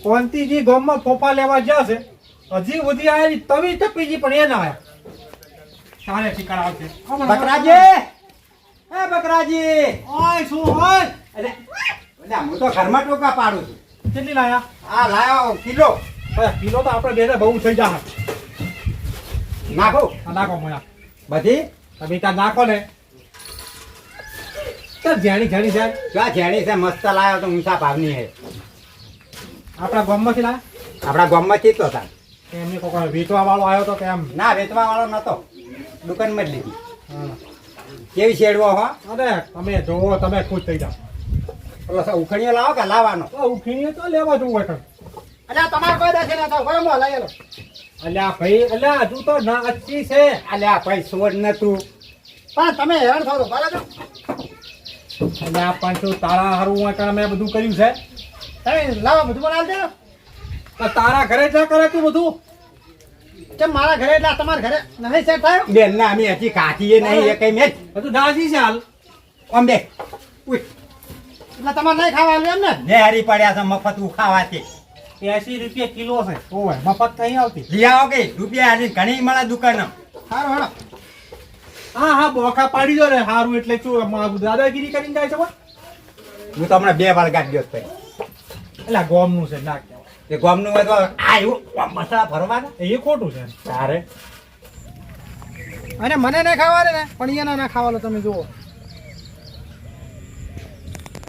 કોંતીજી ગામમાં ફોફા લેવા જશે હજી સુધી આયા તવી ટપીજી પણ એ ના આયા સારે ઠીકાણા આવશે બકરાજી એ બકરાજી ઓય શું હોય અરે હું તો ઘરમાં ટોકા પાડું છું કેટલી લાયા આ લાયો કિલો કિલો તો આપણે બેને બહુ થઈ જાય નાખો નાખો મોયા બધી તમે ત્યાં નાખો ને ચાલ જાણી જાણી જાય ક્યાં જેણી છે મસ્ત લાયો તો ઊંચા ભાવની હે આપણા ગામમાંથી લાયા આપણા ગામમાં ચીતો હતા એમની કોઈ વેચવા વાળો આવ્યો તો કેમ ના વેચવા વાળો નતો દુકાનમાં જ લીધી કેવી શેડવો હો અરે તમે જોવો તમે ખુશ થઈ જાઓ પેલો ઉખણીઓ લાવો કે લાવવાનો ઉખીને તો લેવા જવું હોય અલ્યા તમારે કોઈ દશે ના થાવ બરાબર લાયેલો અલ્યા ભાઈ અલ્યા હજુ તો ના અચ્છી છે અલ્યા ભાઈ સોડ નતું પણ તમે હેરાન થાવ બરાબર અલ્યા પણ તું તારા હારું હોય મેં બધું કર્યું છે લાવો બધું બનાવી દે તો તારા ઘરે જા કરે તું બધું કેમ મારા ઘરે એટલે તમારા ઘરે નહીં સેટ થયો બેન ના અમે હજી કાઠીએ નહીં એ કઈ મેચ બધું દાજી છે હાલ આમ બે ઉઈ એટલે તમારે નહીં ખાવા એમ ને નેહરી પડ્યા છે મફત ઉખાવાથી 80 રૂપિયા કિલો છે ઓય મફત કઈ આવતી લઈ આવો કે રૂપિયા આજે ઘણી મળે દુકાન સારું હેડો હા હા બોખા પાડી દો ને હારું એટલે શું દાદાગીરી કરીને જાય છે પણ હું તો હમણાં 2 વાર ગાડી ગયો ભાઈ એટલે ગોમનું છે ના કહેવાય એ ગામનું હોય તો આવ્યું મસાલા ભરવાના એ ખોટું છે તારે અને મને નહીં ખાવા ને પણ એને ના ખાવાનો તમે જુઓ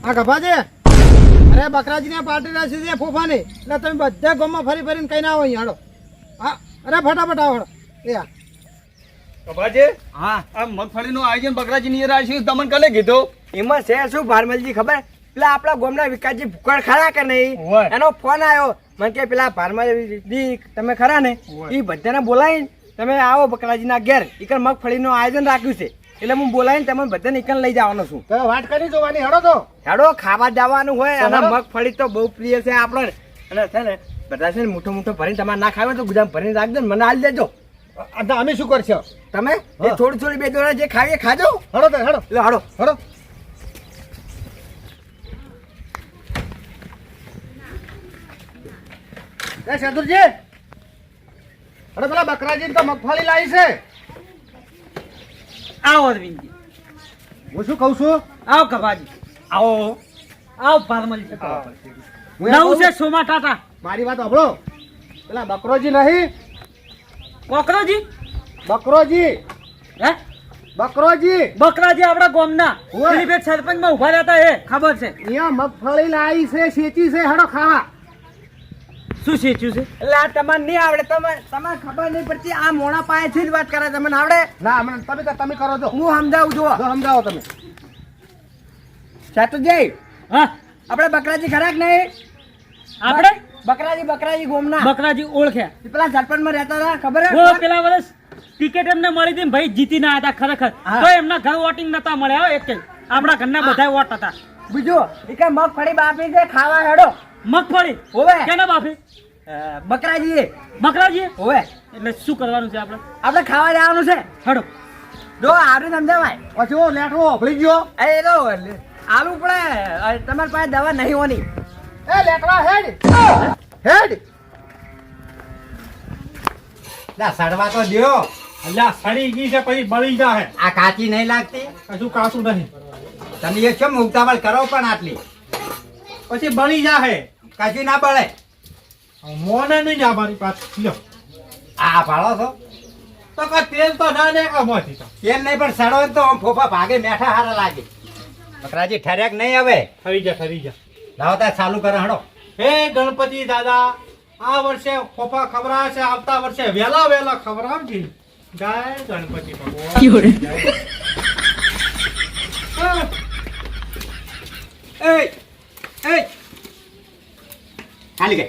આ ગભા છે અરે બકરાજીને પાર્ટી રાખી છે ફોફાની એટલે તમે બધા ગામમાં ફરી ફરીને કઈ ના આવો અહીં હાડો હા અરે ફટાફટ આવો એ હા કબાજે હા આ મગફળીનું આયોજન બકરાજી ની રાખ્યું તમને કને કીધું એમાં છે શું ભારમલજી ખબર પેલા આપણા ગામના વિકાસજી ભૂકડ ખરા કે નહીં હોય. એનો ફોન આવ્યો મને કે પેલા ભારમલજી તમે ખરા ને એ બધાને બોલાવીને તમે આવો બકરાજીના ઘેર ઈકન મગફળીનું આયોજન રાખ્યું છે એટલે હું બોલાવીને તમે બધાને ઈકન લઈ જવાનો છું તો વાત કરી જોવાની હડો તો હેડો ખાવા જવાનું હોય અને મગફળી તો બહુ પ્રિય છે આપણે અને છે ને બધા છે ને મોટો મોટો ભરીને તમારે ના ખાવે તો ગુદામ ભરીને રાખજો ને મને હાલ દેજો અમે શું કરશો તમે એ થોડી થોડી બે દોડા જે ખાવીએ ખાજો હડો તો હડો એટલે હડો હડો એ શેતુરજી અરે પેલા બકરાજી તો મગફળી લાવી છે આવો અરવિંદજી હું શું કહું છું આવો કબાજી આવો આવો ભારમલજી હું એમ નવું કહું- છે સોમા ટાટા મારી વાત સાંભળો પેલા બકરોજી નહીં કોકરોજી બકરોજી હે બકરોજી બકરાજી આપણા ગામના ઓય. પેલી બે સરપંચમાં ઉભા રહેતા એ ખબર છે અહીંયા મગફળી લાવી છે શેચી છે હડો ખાવા શું શીખ્યું છે એટલે આ તમારે નહીં આવડે તમારે ખબર નહીં પડતી આ મોણા પાસેથી જ વાત કરે તમને આવડે ના હમણાં તમે કરો છો હું સમજાવું છું જો સમજાવો તમે સાતુજી હા આપણે બકરાજી ખરા કે નહીં આપણે બકરાજી ગોમના બકરાજી ઓળખ્યા પેલા સરપંચમાં રહેતા હતા ખબર હે? ઓ પેલા વર્ષ ટિકિટ એમને મળી હતી ને ભાઈ જીતી ના હતા ખરેખર હા. તો એમના ઘર વોટિંગ નતા મળ્યા હો એક આપણા ઘરના બધા વોટ હતા બીજું એ કઈ મગફળી બાપી છે ખાવા હેડો મગફળી હોવે. કેના બાપી બકરાજી બકરાજી હોવે એટલે શું કરવાનું છે આપણે આપણે ખાવા જવાનું છે હડો જો આવડે સમજાવાય પછી ઓ લેટવો ભળી ગયો એ તો આલુ પડે તમારી પાસે દવા નહીં હોની એ લેટવા હેડ હેડ લા સડવા તો દ્યો અલ્યા સડી ગઈ છે પછી બળી જાય આ કાચી નહીં લાગતી કશું કાચું નહીં તમે એ કેમ ઉતાવળ કરો પણ આટલી પછી બળી જાય કશું ના બળે મોને નહીં જા મારી પાસે લ્યો આ ભાળો છો તો કા તેલ તો ના ને કામથી તો કેમ નહીં પણ સડો ને તો આમ ફોફા ભાગે મેઠા હારા લાગે બકરાજી ઠર્યાક નહીં હવે થઈ જા લાવો ત્યાં ચાલુ કરે હડો હે ગણપતિ દાદા આ વર્ષે ફોફા ખવડાવે છે આવતા વર્ષે વેલા વેલા ખવડાવજી જય ગણપતિ ભગવાન એ ખાલી ગઈ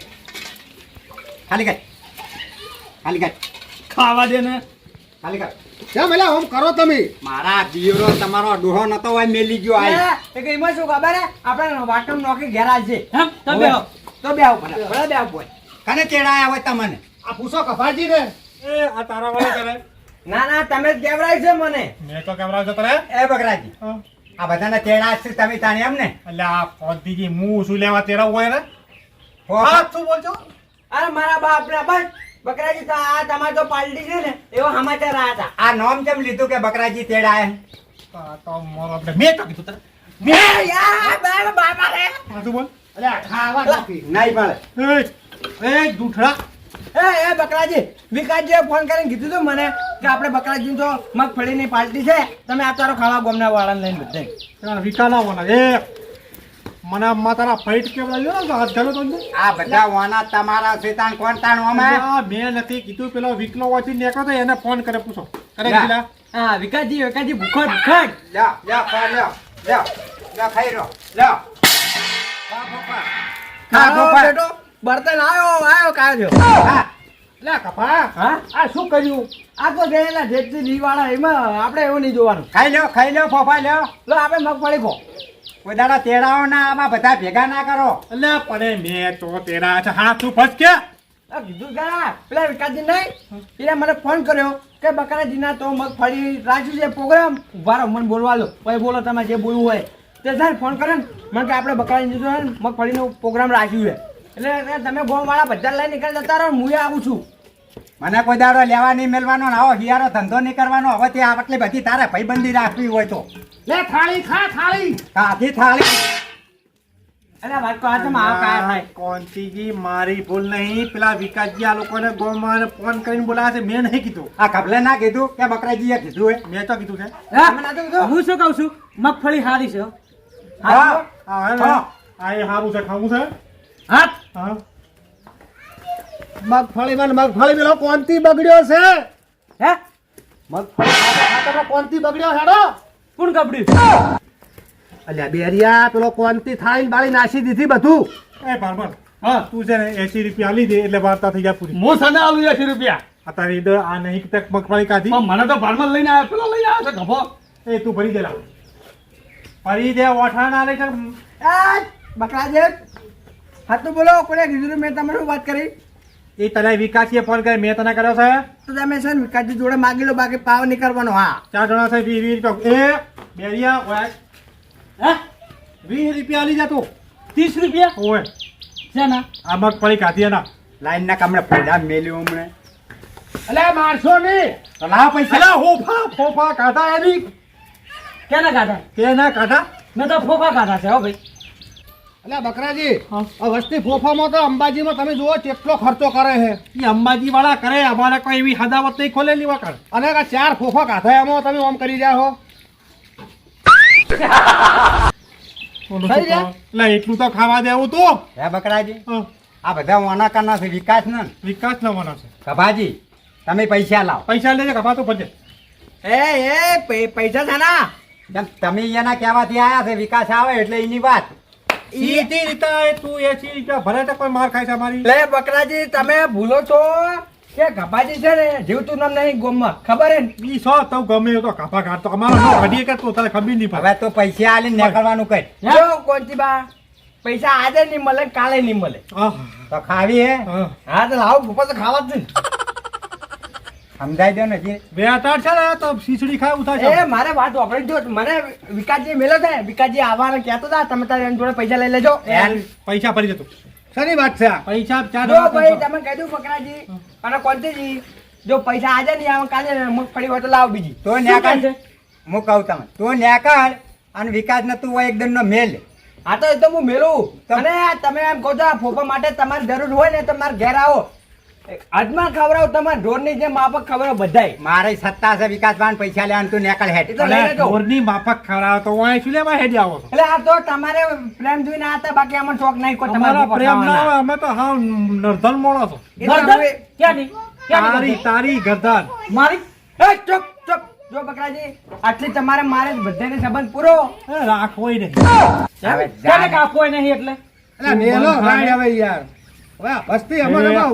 ખાલી ગઈ ખાલી ગઈ ખાવા દે ને ખાલી ગઈ કેમ એટલે આમ કરો તમે મારા દિયરો તમારો ડોહો નતો હોય મેલી ગયો આ એ કઈ એમાં શું ખબર હે આપણે વાટમ નોખી ઘેર આવજે હમ તમે આવો. તો બે આવું પડે ભલે બે આવું પડે કને તેડાયા હોય તમને આ પૂછો કફાજી ને એ આ તારા વાળા કરે ના તમે જ કેવડાય છે મને મેં તો કેવડા જતો રે એ બકરાજી આ બધાને તેડા છે તમે તાણે એમ ને એટલે આ ફોજીજી હું શું લેવા તેરા હોય ને હા શું બોલજો અરે મારા બાપ રે બસ બકરાજી તો આ તમાર તો પાલટી છે ને એવો સમાચાર આયા હતા. આ નામ કેમ લીધું કે બકરાજી તેડાય? આ તો મારો આપણે મેં તો કીધું તને એ યાર બાબા બાપા રે હા શું બોલ અલ્યા ખાવા નથી. નહીં મળે. એ દૂધડા એ બકરાજી વિકાસજીએ ફોન કરીને કીધું તું મને કે આપણે બકરાજી તો મગફળીની પાર્ટી છે તમે આ તારો ખાવા ગોમના વાળાને લઈને બધે વિકાના વાના એ મને અમ્મા તારા ફાઈટ કેવડા લ્યો ને હાથ ગાલો તો આ બધા વાના તમારા છે તાણ કોણ તાણ ઓમાં? મેં નથી કીધું પેલો વિકલો વાંચી નીકળો તો એને ફોન કરે પૂછો કરે યા. કીધા હા વિકાસજી ભૂખો ભૂખડ લ્યો લ્યો ખા લ્યો લ્યો લ્યો ખાઈ રહ્યો લ્યો. ખા ફોફા. ખા ફોફા. બેટો બર્તન આવ્યો કાઢ્યો હા. લે કપા હા આ શું કર્યું? આ તો ગયેલા જેટલી લીવાળા એમાં આપણે એવું નહીં જોવાનું ખાઈ લ્યો ફોફા લ્યો. લો આપણે મગફળી ખો કોઈ દાડા તેડાવો ના આમાં બધા ભેગા ના કરો. એટલે પણ મેં તો તેરા છે હા તું ફસ કે આ કીધું ખરા પેલા વિકાસજી નહીં એને મને ફોન કર્યો કે બકરાજીના તો મગફળી રાખ્યું છે પ્રોગ્રામ ઉભા રહો મને બોલવા લો પછી બોલો તમે જે બોલવું હોય તે સાહેબ ફોન કરે ને મને કે આપણે બકરાજી જો છે ને મગફળીનો પ્રોગ્રામ રાખ્યું છે એટલે તમે ગોમવાળા બધા લઈને નીકળી જતા રહો હું આવું છું મને કોઈ દાડો લેવા નહીં મેલવાનો ને આવો હિયારો ધંધો નહીં કરવાનો. હવે તે આટલી બધી તારે ભાઈબંધી રાખવી હોય તો લે થાળી ખા થાળી. કાથી થાળી. અરે વાત કહો તમે આ કાયા થાય કોંતીજી મારી ભૂલ નહીં પેલા વિકાસજી આ લોકોને ગોમાં ફોન કરીને બોલાવે છે મેં નહીં કીધું આ કપલે ના કીધું કે બકરાજીએ કીધું હે? મેં તો કીધું છે તમે ના તો કીધું? હું શું કહું છું મગફળી હારી છે હા. હા હે ને? હા. આ એ સારું છે ખાવું છે હાથ હા મગફળી પેલો કોણથી બગડ્યો છે. હે મગફળી ખાતરનો કોણથી બગડ્યો હેડો. કોણ કપડ્યું અલ્યા બેરિયા પેલો કોણથી થાળી બાળી નાસી દીધી બધું. એ ભારમર હા તું છે ને 80 રૂપિયા આલી દે એટલે વાર્તા થઈ જાય પૂરી હું સને આલું 80 રૂપિયા અત્યારે ઈધર આ નહીં તક મગફળી કાઢી પણ મને તો ભારમાં લઈને આવ્યો પેલો લઈને આવ્યો છે ગભો એ તું ભરી દે લા ભરી દે ઓઠા ના લે છે બકરાજી હાથું બોલો કોને કીધું મેં તમારું વાત કરી એ તને વિકાસીએ ફોન કરે મેં તને કર્યો છે તો તમે છે ને વિકાસજી જોડે માગી લો બાકી પાવ નહીં કરવાનો હા 4 જણા છે 20 રૂપિયા એ બેરિયા ઓય હે 20 રૂપિયા આલી જા તું 30 રૂપિયા ઓય છે ને આ મગફળી કાઢી એના લાઈન ના કામણે ફોડા મેલ્યું હમણે. અલ્યા મારશો નહીં. તો લાવો પૈસા. અલા હોફા ફોફા કાઢા એની કેના કાઢા કે ના કાઢા મેં તો ફોફા કાઢા છે હો ભાઈ અલ્યા બકરાજી આ વસ્તી ફોફામાં તો અંબાજીમાં તમે જુઓ કેટલો ખર્ચો કરે છે. એ અંબાજી વાળા કરે અમારે કોઈ એવી હદાવત નહીં ખોલેલી વખત અને આ 4 ફોફા કાઢા એમાં તમે ઓમ કરી રહ્યા છો. થઈ ગયા? એટલે એટલું તો ખાવા દેવું તું હે બકરાજી હા, આ બધા વાના કરના છે વિકાસ ને વિકાસ લાવવાનો છે કભાજી તમે પૈસા લાવો. પૈસા લેજે કપા તો ભજે પૈસા છે ના કેમ તમે એના કહેવાથી આયા છે વિકાસ આવે એટલે એની વાત. સીધી રીતે તું 80 રૂપિયા ભરે તો કોઈ માર ખાય છે અમારી લે બકરાજી તમે ભૂલો છો કે ગભાજી છે ને જીવતું નામ નહીં ગોમમાં ખબર હે ને? ઈ સો તો ગમે એ તો કપા કાઢતો અમારો નો ઘડીએ કરતો તારે ખબર નહીં પડે હવે તો પૈસા આલીને નીકળવાનું કઈ. જો કોણથી બા પૈસા આજે નહીં મળે કાલે નહીં મળે આહ, તો ખાવી હે આહ. હા તો લાવો ભૂપા તો ખાવા જ છે સમજાઈ દો ને જે. બે અટાડ છે ને તો ખીચડી ખાય ઉઠા ને. એ છે મારે વાત વાપરી જો મને વિકાસજી મેલો થાય વિકાસજી આવવાના કહેતો હતા તમે તારે એની જોડે પૈસા લઈ લેજો પૈસા ભરી જતો શેની વાત છે આ? પૈસા 4 જો ભાઈ તમે કહી દઉં બકરાજી અને કોણતીજી જો પૈસા આજે નહીં આવે કાલે મગફળી હોય તો લાવો બીજી તો ન્યાકર હું કહું તમે તો ન્યાકર અને વિકાસ ને તું એકદમ નો મેલ. હા તો એ તો હું મેલું અને તમે એમ કહો છો આ ફોફા માટે તમારી જરૂર હોય ને તો મારે ઘેર આવો આજમાં ખવડાવો તમારે ઢોરની જેમ માફક ખવડાવો બધાય મારે સત્તા છે વિકાસ બાન પૈસા લેવાનું તું નેકળ હેડ. એ તો લઈ લેજો ઢોરની માફક ખવડાવે તો ઓય શું લેવા હેડી આવો છો એટલે આ તો તમારે પ્રેમ જોઈને આ હતા બાકી આમાં શોખ નહીં કોઈ અમારા તમારા પ્રેમ ના આવે અમે તો હા નર્ધન મોણો છો ગરદન ક્યાં નહીં તારી તારી ગરદન મારી ચૂપ ચૂપ જો બકરાજી આટલી તમારે મારે બધાને સંબંધ પૂરો એ રાખવોય નહીં હવે ક્યારે જા. કાપવો નહીં એટલે અલ્યા મેલો ભાઈ હવે યાર. હવે આ વસ્તી અમે એ. તો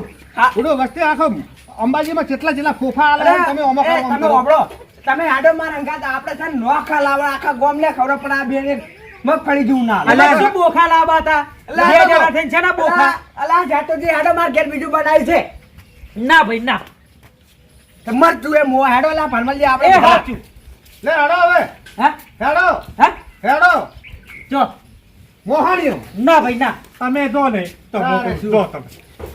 પૂરો વસ્તી આખો અંબાજીમાં કેટલા ફોફા આલે અરે, તમે ઓમો એ, કામ તમે કરો. વાપરો તમે આડો માર અંગાતા આપણે છે ને નોખા લાવડા આખા ગોમને ખબર પડે આ બેને મગફળી જેવું ના હાલે. એટલે શું બોખા લાવવા હતા અલા, બે જણા થઈને છે ને બોખા અલા જાતોજી આડો માર ઘેર બીજું બનાવ્યું છે ના ભાઈ ના મર તું એ મો હેડો લા ભરમલજી એ આપણે સાચું લે હેડો હવે હા હેડો હા હેડો. જો મોહાણીઓ ના ભાઈ ના. તમે જો ને તો તારે મોકલો, શું? જો તમે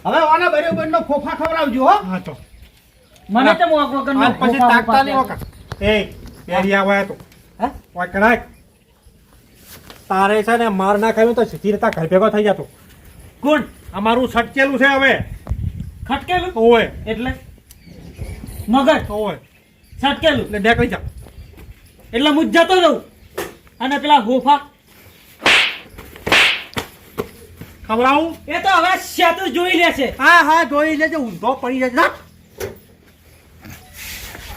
હવે ઓના બરોબર નો ફોફા ખવડાવજો હો હા તો મને તો મોકલો કે આજ પછી તાકતા નહીં વખત એ પેરિયા હોય તો હે? વાકડાક તારે છે ને માર ના ખાયું તો સીધી રીતે ઘર ભેગો થઈ જતો કોણ અમારું સટકેલું છે હવે ખટકેલું ઓય એટલે મગજ ઓય છટકેલું એટલે નીકળી જા એટલે હું જ જતો રહું અને પેલા હોફા ખવડાવું એ તો હવે સેતુ જોઈ લેશે. હા હા જોઈ લેજે ઊંધો પડી જાય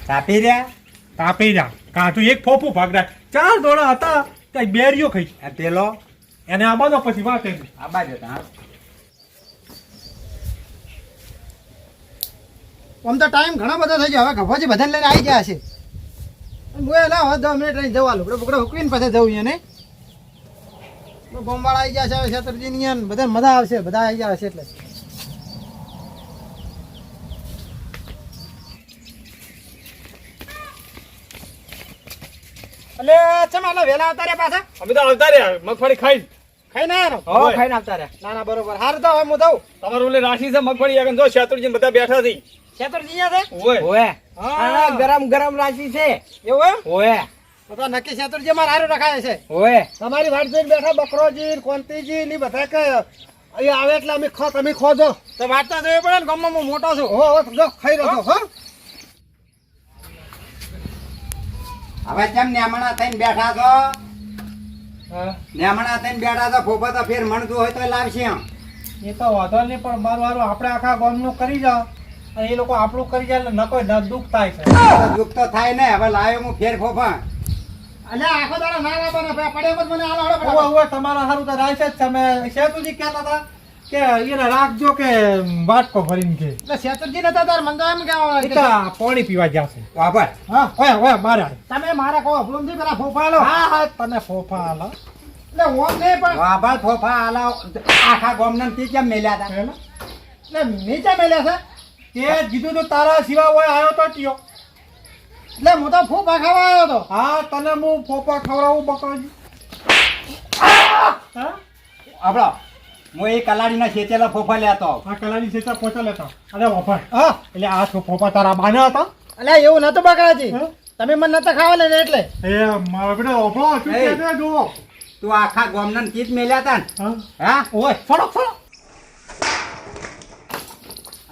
તાપી રહ્યા તાપી જા કાઢું એક ફોફું ભાગડા 4 દોડા હતા કઈ બેરીઓ ખાઈ આ પેલો એને આબાનો પછી વાત એની આ બાજુ હતા આમ તો ટાઈમ ઘણો બધો થઈ ગયો હવે ગભાજી બધાને લઈને આવી ગયા છે બોય લાવ હવે 10 મિનિટ રહીને જવા લુકડો બુકડો હુકવીને પછી જવું અહીંયા નહીં ગોમવાળા આવી ગયા છે હવે છેતરજીની અંદર બધા મજા આવશે બધા આવી ગયા હશે એટલે એટલે ચમ આટલા વહેલા આવતા રહ્યા પાછા અમે તો આવતા રહ્યા મગફળી ખાઈ ખાઈ ના યાર હો ખાઈને આવતા રહ્યા. ના ના બરોબર હાર તો હવે હું દઉં તમારું ઓલે રાશિ છે મગફળી આગળ જો શેતુરજી બધા બેઠા છે છેતરજી અહીંયા છે ઓય ઓએ હા. આ ગરમ ગરમ રાશિ છે. એવું એમ ઓએ તો નક્કી છેતરજી અમારે હારું રખાય છે ઓએ તમારી વાટ જોઈને બેઠા બકરોજી કોંતીજી ની બધા કે અહીંયા આવે એટલે અમે તમે ખોજો તો વાત તો જોવી પડે ને ગામમાં હું મોટો છું હો હો જો ખાઈ રહ્યો છું હો હવે કેમ નેમણા થઈને બેઠા છો નેમણા થઈને બેઠા છો ફોફા તો ફેર મણતું હોય તો લાવશે આમ એ તો વાંધો નહીં પણ મારું આપણે આખા ગામનું કરી જાઓ અને એ લોકો આપણું કરી જાય એટલે ન કોઈ દુઃખ થાય છે દુઃખ તો થાય ને હવે લાવ્યો હું ફેર ફોફા અલ્યા આખો દાડો ના લાવવાનો પડે મત મને હાલો હાલો ઓવે ફટાફટ. ઓવે તમારા હારું તો રાય છે જ તમે શેતુજી કહેતા હતા કે એને રાખજો કે વાટકો ભરીને કે એટલે છેતરજી નતા તાર મને તો એમ એ કહેવાનું તો કે પાણી પીવા જશે વાપર હા ઓય ઓય મારે તમે મારા કહો ભૂલથી પેલા ફોફા હાલો હા હા તને ફોફા હાલો એટલે ઓમ નહીં પણ વાપર ફોફા આલા આખા ગામના તી કેમ મેલ્યા હતા એટલે નીચે મેલ્યા છે તે કીધું તો તારા સિવા હોય આવ્યો તો ટીયો એટલે હું તો ફોફા ખાવા આવ્યો હતો હા તને હું ફોફા ખવડાવું બકરાજી હા આપણો હું એ કલાડીના ખેંચેલા ફોફા લેતો આ કલાની સેચા પોચા લેતા અરે વફા હા એટલે આ તો ફોફા તારા બાના હતા અલ્યા એવું નતું બકરાજી હે? તમે મને નતા ખાવા ને એટલે એ મારા બેટા ઓફળો શું એ. કહે છે જુઓ તું આખા ગામના તીજ મેલ્યા હતા ને હા હા ઓય ફળો ફળો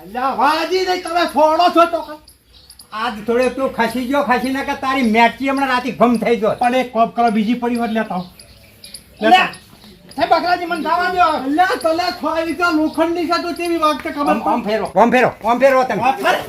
અલ્યા વાજી નહીં તમે ફોડો છો તો કાંઈ. આજ થોડે તું ખસી ગયો ખસી ના કે તારી મેચી હમણાં રાતે ભમ થઈ ગયો પણ એક કોપ કરો બીજી પડી વાર લેતા આવો. અલ્યા હે બકરાજી મને ખાવા દો અલ્યા તલે થોડી રીતે લોખંડની છે તો કેવી વાગતે ખબર ઓમ ફેરો ઓમ ફેરો ઓમ ફેરો તમે પડે